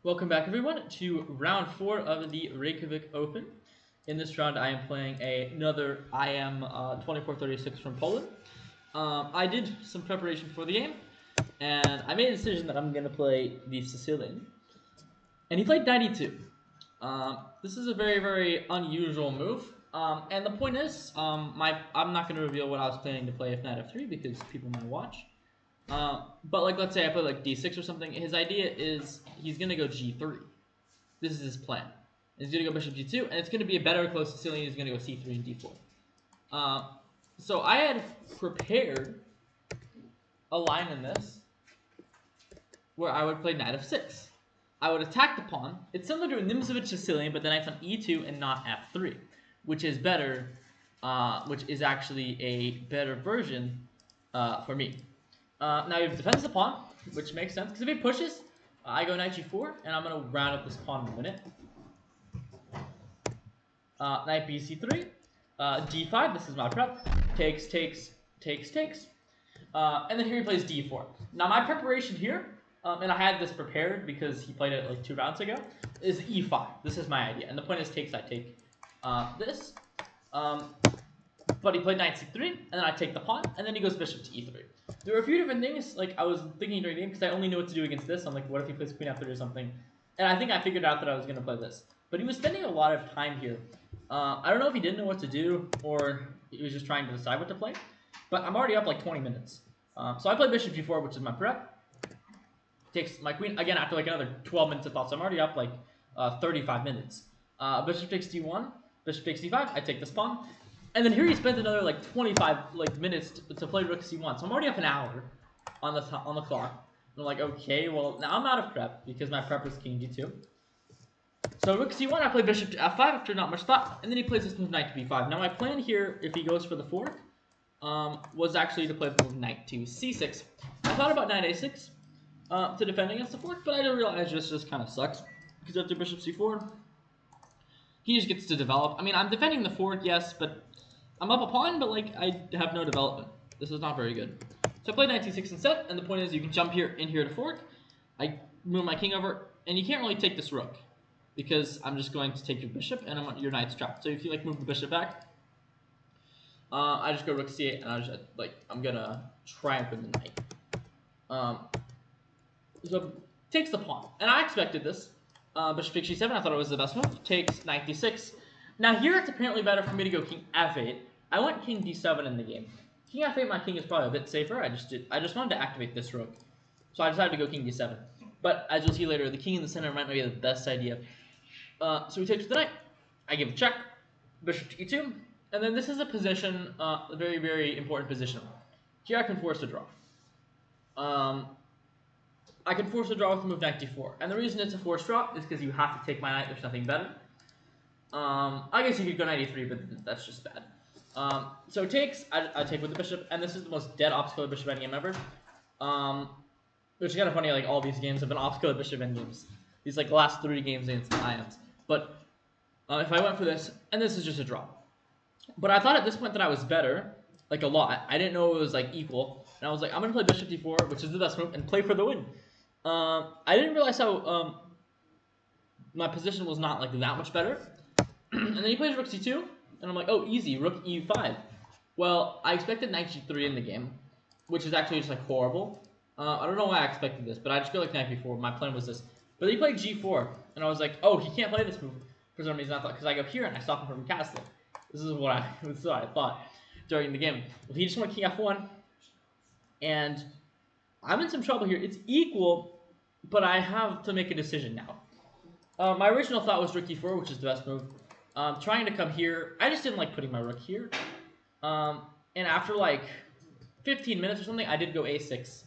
Welcome back, everyone, to round 4 of the Reykjavik Open. In this round, I am playing another IM 2436 from Poland. I did some preparation for the game, and I made a decision that I'm going to play the Sicilian. And he played 92. This is a very, very unusual move. And the point is, I'm not going to reveal what I was planning to play if knight f3 because people might watch. But like, let's say I play like d6 or something. His idea is he's gonna go g3. This is his plan. He's gonna go bishop g2, and it's gonna be a better close Sicilian. He's gonna go c3 and d4. So I had prepared a line in this where I would play knight f6. I would attack the pawn. It's similar to a Nimzovich Sicilian, but the knight's on e2 and not f3, which is better. Which is actually a better version for me. Now he defends the pawn, which makes sense, because if he pushes, I go knight g4, and I'm going to round up this pawn in a minute. Knight bc3, d5, this is my prep, takes, and then here he plays d4. Now my preparation here, and I had this prepared because he played it like 2 rounds ago, is e5. This is my idea, and the point is takes, I take this. But he played knight c3, and then I take the pawn, and then he goes bishop to e3. There were a few different things, like, I was thinking during the game, because I only knew what to do against this. I'm like, what if he plays queen f3 or something? And I think I figured out that I was going to play this. But he was spending a lot of time here. I don't know if he didn't know what to do, or he was just trying to decide what to play. But I'm already up like 20 minutes. So I played bishop g4, which is my prep. Takes my queen, again, after like another 12 minutes of thought. So I'm already up like 35 minutes. Bishop takes d1, bishop takes d5, I take this pawn. And then here he spent another like 25 minutes to play rook c1. So I'm already up an hour on the clock. And I'm like, okay, well now I'm out of prep because my prep was king g2. So rook c1, I play bishop to f5 after not much thought, and then he plays this move knight to b5. Now my plan here, if he goes for the fork, was actually to play the move knight to c6. I thought about knight a6 to defend against the fork, but I didn't realize this just kind of sucks because after bishop c4, he just gets to develop. I mean, I'm defending the fork, yes, but I'm up a pawn, but like I have no development. This is not very good. So I played knight c6 instead, and the point is you can jump here in here to fork. I move my king over, and you can't really take this rook because I'm just going to take your bishop, and your knight's trapped. So if you like move the bishop back, I just go rook c8, and I'm gonna triumph with the knight. So takes the pawn, and I expected this. Bishop takes g7. I thought it was the best move. Takes knight d6. Now here it's apparently better for me to go king f8. I went king d7 in the game. King f8, my king is probably a bit safer. I just wanted to activate this rook, so I decided to go king d7. But as you'll see later, the king in the center might not be the best idea. So he takes the knight. I give a check. Bishop to e2, and then this is a position, a very, very important position. Here I can force a draw. I can force a draw with the move knight d4, and the reason it's a forced draw is because you have to take my knight. There's nothing better. I guess you could go knight e3, but that's just bad. So takes, I take with the bishop, and this is the most dead obstacle bishop endgame ever. Which is kind of funny, like all these games have been obstacle bishop endgames. These like last 3 games against IMs. But if I went for this, and this is just a draw. But I thought at this point that I was better, like a lot. I didn't know it was like equal, and I was like, I'm gonna play bishop d4, which is the best move, and play for the win. I didn't realize how my position was not like that much better. And then he plays rook c2, and I'm like, oh, easy, rook e5. Well, I expected knight g3 in the game, which is actually just like horrible. I don't know why I expected this, but I just feel like knight b4. My plan was this. But he played g4, and I was like, oh, he can't play this move for some reason. I thought, because I go here and I stop him from castling. This is what I thought during the game. Well, he just went king f1, and I'm in some trouble here. It's equal, but I have to make a decision now. My original thought was rook e4, which is the best move. Trying to come here, I just didn't like putting my rook here. And after like 15 minutes or something, I did go a6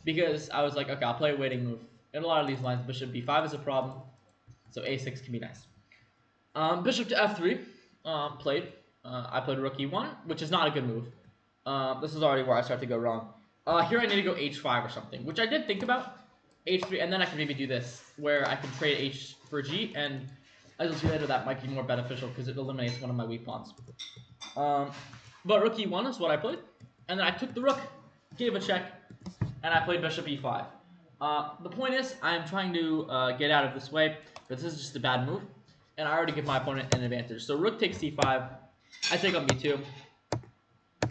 because I was like, okay, I'll play a waiting move. In a lot of these lines, bishop b5 is a problem, so a6 can be nice. Bishop to f3 played. I played rook e1, which is not a good move. This is already where I start to go wrong. Here I need to go h5 or something, which I did think about. h3, and then I can maybe do this, where I can trade h for g, and as you'll see later, that might be more beneficial because it eliminates one of my weak pawns. But rook e1 is what I played, and then I took the rook, gave a check, and I played bishop e5. The point is, I'm trying to get out of this way, but this is just a bad move, and I already give my opponent an advantage. So rook takes c5, I take on b2,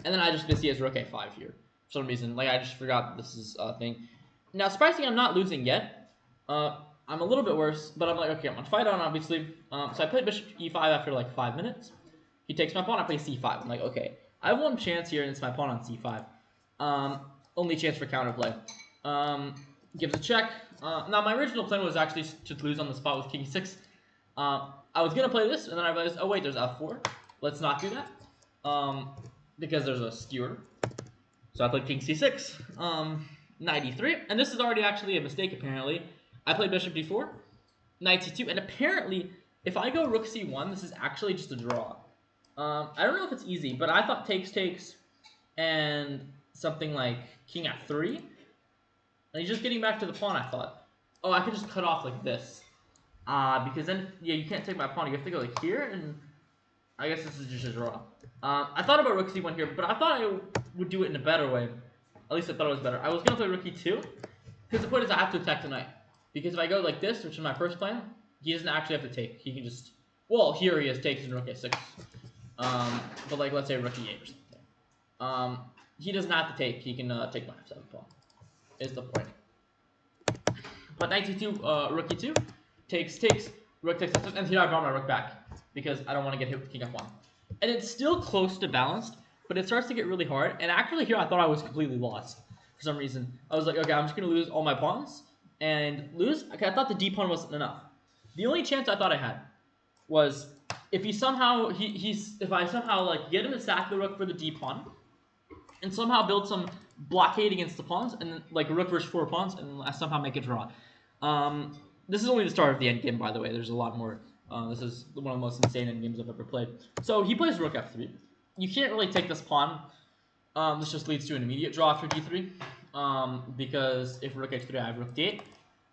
and then I just miss he has rook a5 here for some reason. Like, I just forgot this is a thing. Now, surprisingly, I'm not losing yet. I'm a little bit worse, but I'm like, okay, I'm gonna fight on, obviously. So I played bishop e5 after like 5 minutes. He takes my pawn, I play c5. I'm like, okay, I have one chance here, and it's my pawn on c5. Only chance for counterplay. Gives a check. Now, my original plan was actually to lose on the spot with king e6. I was gonna play this, and then I realized, oh wait, there's f4. Let's not do that. Because there's a skewer. So I played king c6. Knight e3, and this is already actually a mistake apparently. I played bishop d4, knight c2, and apparently if I go rook c1, this is actually just a draw. I don't know if it's easy, but I thought takes, and something like king f3, and he's just getting back to the pawn. I thought, oh, I could just cut off like this, because then yeah, you can't take my pawn. You have to go like here, and I guess this is just a draw. I thought about rook c1 here, but I thought I would do it in a better way. At least I thought it was better. I was going to play rook e2, because the point is I have to attack the knight. Because if I go like this, which is my first plan, he doesn't actually have to take. He can just... Well, here he has takes in rook a6. But like, let's say rook e8 or something. He does not have to take. He can take my f7 pawn, is the point. But knight c2, rook e2, takes, rook takes f7, and here I brought my rook back. Because I don't want to get hit with king f1. And it's still close to balanced, but it starts to get really hard. And actually here I thought I was completely lost for some reason. I was like, okay, I'm just going to lose all my pawns and lose. Okay, I thought the d pawn wasn't enough. The only chance I thought I had was if he somehow, if I somehow like get him to sack the rook for the d pawn and somehow build some blockade against the pawns and then like rook versus 4 pawns and I somehow make a draw. This is only the start of the endgame, by the way. There's a lot more. This is one of the most insane endgames I've ever played. So he plays rook f3. You can't really take this pawn. This just leads to an immediate draw after d3. Because if rook h3, I have rook d8.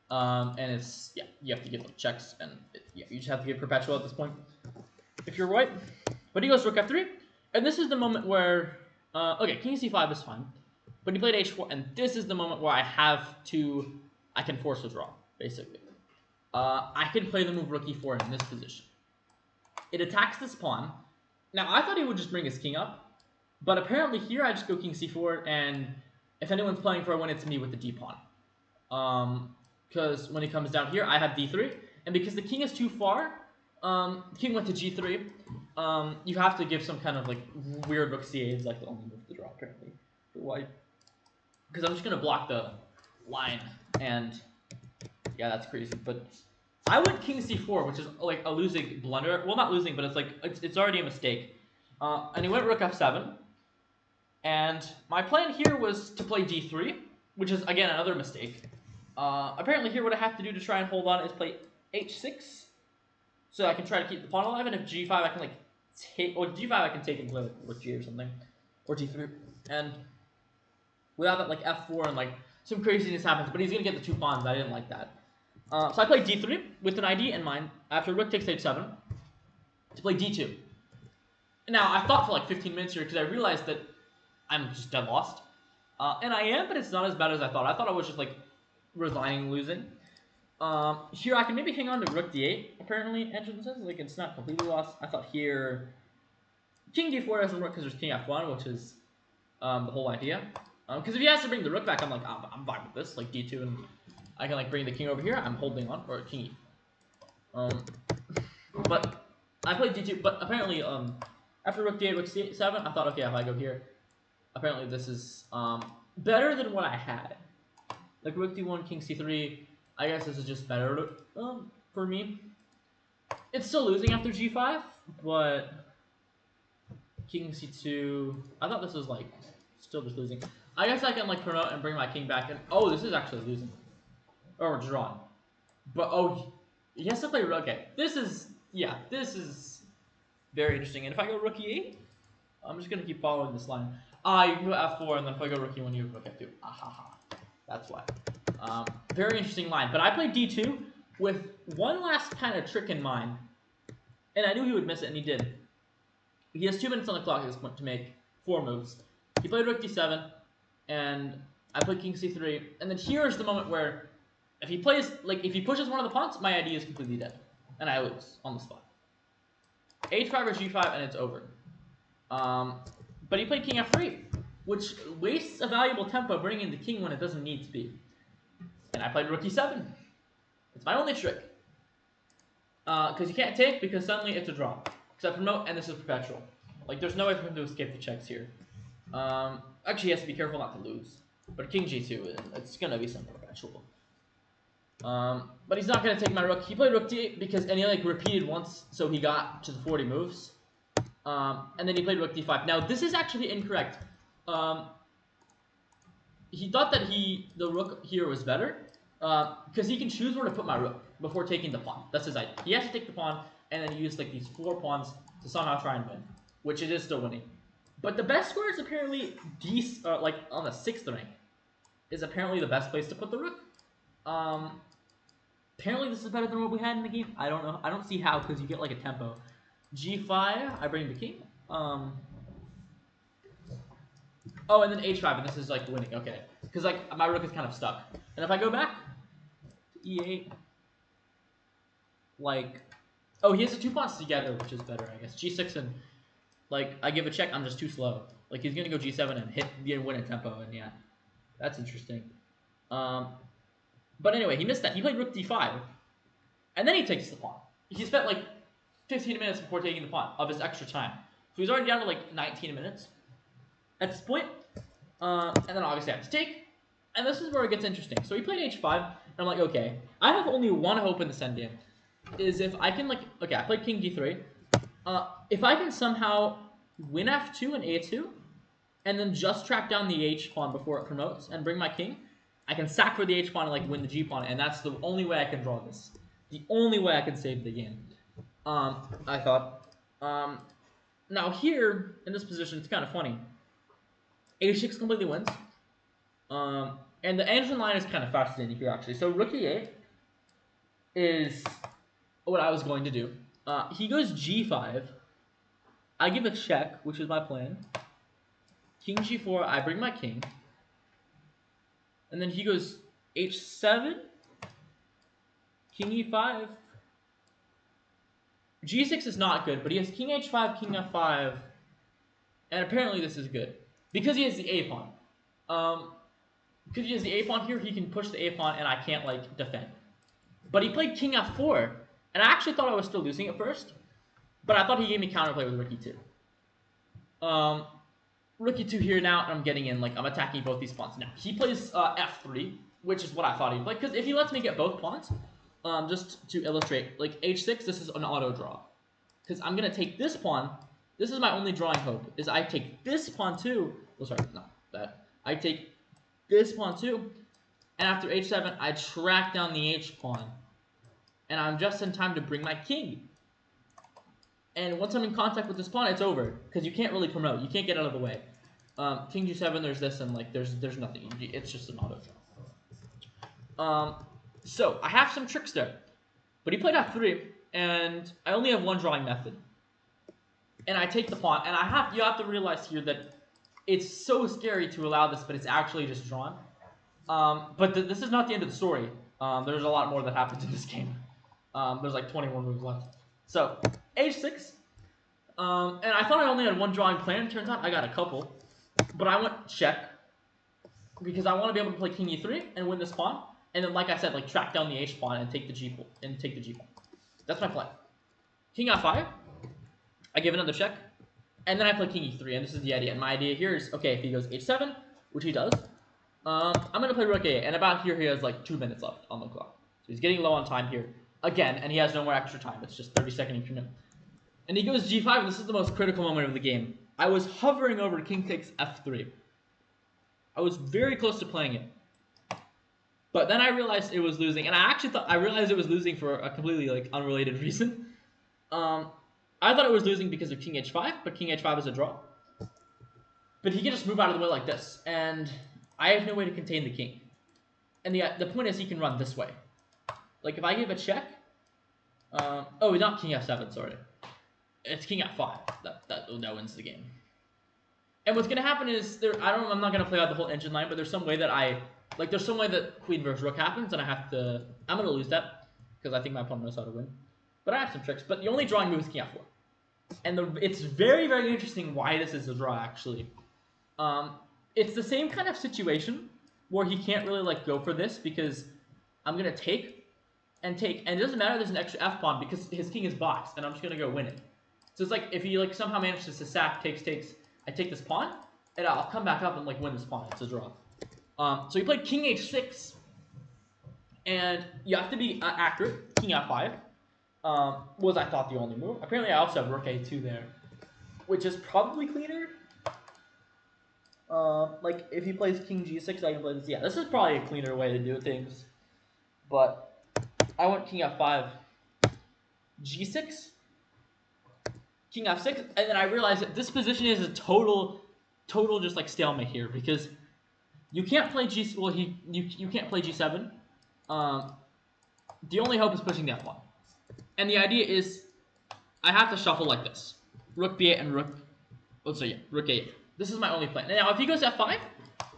And it's, yeah, you have to give like checks. And yeah, you just have to give perpetual at this point. If you're white. But he goes rook f3. And this is the moment where, okay, king c5 is fine. But he played h4. And this is the moment where I can force a draw, basically. I can play the move rook e4 in this position. It attacks this pawn. Now, I thought he would just bring his king up, but apparently here I just go king c4, and if anyone's playing for a win, it's me with the d pawn. Because when he comes down here, I have d3, and because the king is too far, king went to g3, you have to give some kind of like weird rook c8 is like the only move to draw, apparently, for white. Because I'm just going to block the line, and yeah, that's crazy, but I went king c4, which is like a losing blunder. Well, not losing, but it's like it's already a mistake. And he went rook f7. And my plan here was to play d3, which is again another mistake. Apparently here what I have to do to try and hold on is play h6, so I can try to keep the pawn alive. And if g5 I can like take, or g5 I can take and play like rook g or something, or d3. And without that like f4 and like some craziness happens, but he's gonna get the 2 pawns. I didn't like that. So I played d3 with an idea in mind after rook takes h7 to play d2. Now, I thought for like 15 minutes here because I realized that I'm just dead lost. And I am, but it's not as bad as I thought. I thought I was just like resigning losing. Here I can maybe hang on to rook d8, apparently, entrances. Like it's not completely lost. I thought here king d4 doesn't work because there's king f1, which is the whole idea. Because if he has to bring the rook back, I'm like, I'm fine with this, like d2, and I can like bring the king over here. I'm holding on, or king e. But I played d2. But apparently, after rook d8, rook c7, I thought, okay, if I go here, apparently this is better than what I had. Like rook d1, king c3. I guess this is just better for me. It's still losing after g5, but king c2. I thought this was like still just losing. I guess I can like promote and bring my king back in. Oh, this is actually losing. Or drawn. But oh, he has to play rook. Okay, this is very interesting. And if I go rook e8, I'm just gonna keep following this line. You can go f4, and then if I go rook e1, you go rook f2. That's why. Very interesting line. But I played d2 with one last kind of trick in mind, and I knew he would miss it, and he did. He has 2 minutes on the clock at this point to make 4 moves. He played rook d7, and I play king c3, and then here's the moment where if he plays, like, if he pushes one of the pawns, my idea is completely dead, and I lose on the spot. h5 or g5, and it's over. But he played king f3, which wastes a valuable tempo bringing the king when it doesn't need to be. And I played rook e7. It's my only trick. Because you can't take, because suddenly it's a draw. Because I promote, and this is perpetual. Like, there's no way for him to escape the checks here. Actually, he has to be careful not to lose. But king g2, it's going to be some perpetual. But he's not going to take my rook. He played rook d8 because, and he like repeated once, so he got to the 40 moves. And then he played rook d5. Now, this is actually incorrect. He thought that the rook here was better, because he can choose where to put my rook before taking the pawn. That's his idea. He has to take the pawn, and then use like these 4 pawns to somehow try and win, which it is still winning. But the best square is apparently like on the 6th rank, is apparently the best place to put the rook. Apparently this is better than what we had in the game. I don't know. I don't see how, because you get like a tempo. g5, I bring the king. Oh, and then h5, and this is like winning. Okay, because like my rook is kind of stuck. And if I go back to e8, like, oh, he has the 2 pawns together, which is better, I guess. g6, and like I give a check, I'm just too slow. Like he's gonna go g7 and hit the win at tempo, and yeah, that's interesting. But anyway, he missed that. He played rook d5, and then he takes the pawn. He spent like 15 minutes before taking the pawn of his extra time, so he's already down to like 19 minutes at this point. And then obviously I have to take, and this is where it gets interesting. So he played h5, and I'm like, okay, I have only one hope in this endgame, is if I can, like, okay, I played king d3. If I can somehow win f2 and a2, and then just track down the h pawn before it promotes and bring my king, I can sack for the h pawn and like win the g pawn, and that's the only way I can draw this. The only way I can save the game. I thought. Now here in this position, it's kind of funny. h6 completely wins. And the engine line is kind of fascinating here, actually. So rook e8 is what I was going to do. He goes g5. I give a check, which is my plan. King g4, I bring my king. And then he goes h7, king e5. g6 is not good, but he has king h5, king f5, and apparently this is good. Because he has the a pawn. Because he has the a pawn here, he can push the a pawn, and I can't, like, defend. But he played king f4, and I actually thought I was still losing at first, but I thought he gave me counterplay with rook e2. Rook e2 here now, and I'm getting in, like, I'm attacking both these pawns. Now, he plays f3, which is what I thought he'd play, because if he lets me get both pawns, just to illustrate, like, h6, this is an auto draw. Because I'm going to take this pawn. This is my only drawing hope, is I take this pawn too. Oh, sorry, not that. I take this pawn too, and after h7, I track down the h pawn. And I'm just in time to bring my king. And once I'm in contact with this pawn, it's over, because you can't really promote. You can't get out of the way. King g7, there's this, and like there's nothing. It's just an auto draw. So I have some tricks there, but he played f3, and I only have one drawing method. And I take the pawn, and you have to realize here that it's so scary to allow this, but it's actually just drawn. But this is not the end of the story. There's a lot more that happens in this game. There's like 21 moves left. So h6, and I thought I only had one drawing plan. Turns out I got a couple, but I went check because I want to be able to play king e3 and win this pawn, and then, like I said, like track down the h pawn and take the g pawn. That's my plan. King f5. I give another check, and then I play king e3, and this is the idea. And my idea here is, okay, if he goes h7, which he does, I'm going to play rook a8, and about here he has like 2 minutes left on the clock. So he's getting low on time here, again, and he has no more extra time. It's just 30-second increment. And he goes g5, and this is the most critical moment of the game. I was hovering over king takes f3. I was very close to playing it. But then I realized it was losing, and I realized it was losing for a completely like unrelated reason. I thought it was losing because of king h5, but king h5 is a draw. But he can just move out of the way like this, and I have no way to contain the king. And the point is he can run this way. Like if I give a check, oh, not king f7, sorry. It's king f5 that wins the game. And what's gonna happen is I'm not gonna play out the whole engine line, but there's some way that there's some way that queen versus rook happens, and I'm gonna lose that because I think my opponent knows how to win. But I have some tricks. But the only drawing move is king f4, and it's very, very interesting why this is a draw actually. It's the same kind of situation where he can't really like go for this because I'm gonna take, and it doesn't matter. There's an extra f pawn because his king is boxed, and I'm just gonna go win it. So it's like if he like somehow manages to sack, takes, I take this pawn, and I'll come back up and like win this pawn. It's a draw. So he played king h6, and you have to be accurate. King f5 was, I thought, the only move. Apparently, I also have rook a2 there, which is probably cleaner. Like if he plays king g6, I can play this. Yeah, this is probably a cleaner way to do things. But I went king f5, g6, king f6, and then I realized that this position is a total just like stalemate here because you can't play you can't play g7. The only hope is pushing the f1, and the idea is I have to shuffle like this: rook b8 and rook a8. This is my only plan. Now if he goes f5,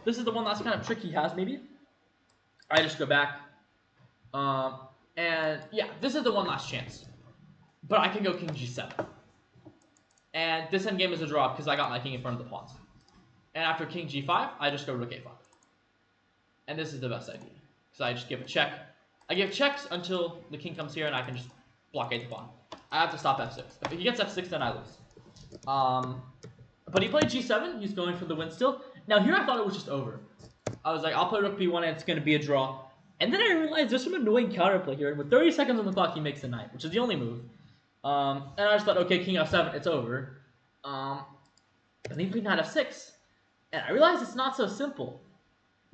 this is the one last kind of trick he has maybe. I just go back, and yeah, this is the one last chance. But I can go king g7. And this endgame is a draw because I got my king in front of the pawns. And after king g5, I just go rook a5. And this is the best idea. Because I just give a check. I give checks until the king comes here and I can just blockade the pawn. I have to stop f6. If he gets f6, then I lose. But he played g7. He's going for the win still. Now here I thought it was just over. I was like, I'll play rook b1 and it's going to be a draw. And then I realized there's some annoying counterplay here. And with 30 seconds on the clock, he makes the knight, which is the only move. And I just thought, okay, king f7, it's over. And then he played knight f6. And I realized it's not so simple.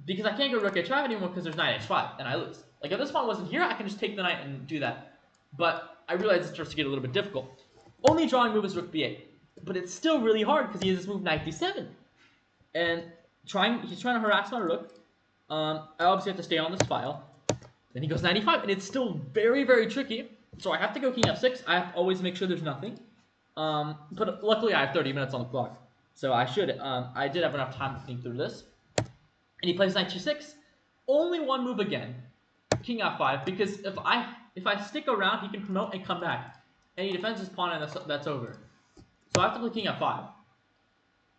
Because I can't go rook h5 anymore because there's knight h5, and I lose. Like, if this pawn wasn't here, I can just take the knight and do that. But I realized it starts to get a little bit difficult. Only drawing move is rook b8. But it's still really hard because he has this move knight d7. And he's trying to harass my rook. I obviously have to stay on this file. Then he goes knight e5, and it's still very, very tricky. So I have to go king f6. I have to always make sure there's nothing. But luckily I have 30 minutes on the clock. So I did have enough time to think through this. And he plays knight g6. Only one move again. King f5. Because if I stick around, he can promote and come back. And he defends his pawn, and that's over. So I have to play king f5.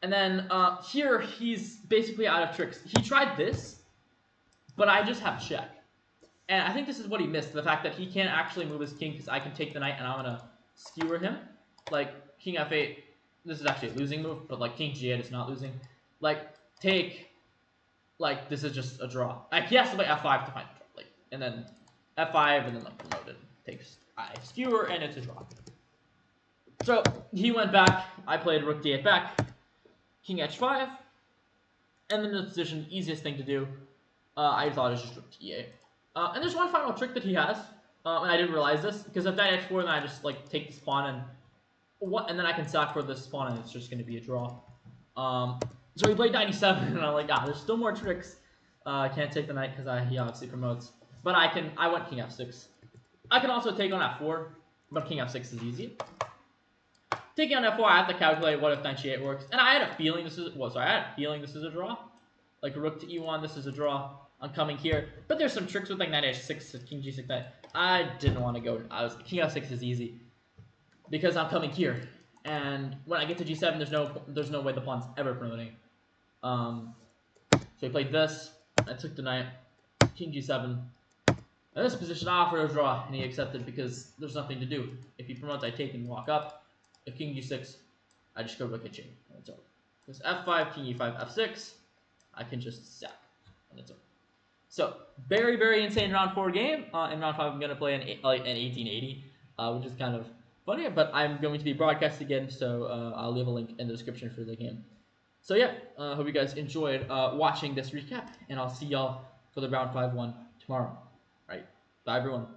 And then here, he's basically out of tricks. He tried this, but I just have check. And I think this is what he missed. The fact that he can't actually move his king because I can take the knight and I'm going to skewer him. Like, king f8, this is actually a losing move, but like king g8 is not losing. Like, take, like, this is just a draw. Like, he has to play f5 to find it. Like, and then f5 and then like promote it. Takes I skewer and it's a draw. So he went back. I played rook d8 back. King h5. And then the position, easiest thing to do, I thought is just rook d8. And there's one final trick that he has, and I didn't realize this, because if knight h4, then I just like take this pawn and then I can sack for this pawn, and it's just going to be a draw. So he played knight e7, and I'm like, there's still more tricks. I can't take the knight because he obviously promotes, but I went king f6. I can also take on f4, but king f6 is easy. Taking on f4, I have to calculate what if knight g8 works, and I had a feeling this is a draw. Like rook to e1, this is a draw. I'm coming here, but there's some tricks with like knight h6, king g6 knight. I didn't want to go. King f6 is easy because I'm coming here, and when I get to g7, there's no way the pawn's ever promoting. So he played this. I took the knight, king g7. In this position, I offered a draw, and he accepted because there's nothing to do. If he promotes, I take and walk up. If king g6, I just go rook h8, and it's over. Because f5, king e5, f6, I can just sack, and it's over. So, very, very insane round 4 game. In round 5, I'm going to play an 1880, which is kind of funny, but I'm going to be broadcast again, so I'll leave a link in the description for the game. So yeah, hope you guys enjoyed watching this recap, and I'll see y'all for the round 5 one tomorrow. All right, bye everyone.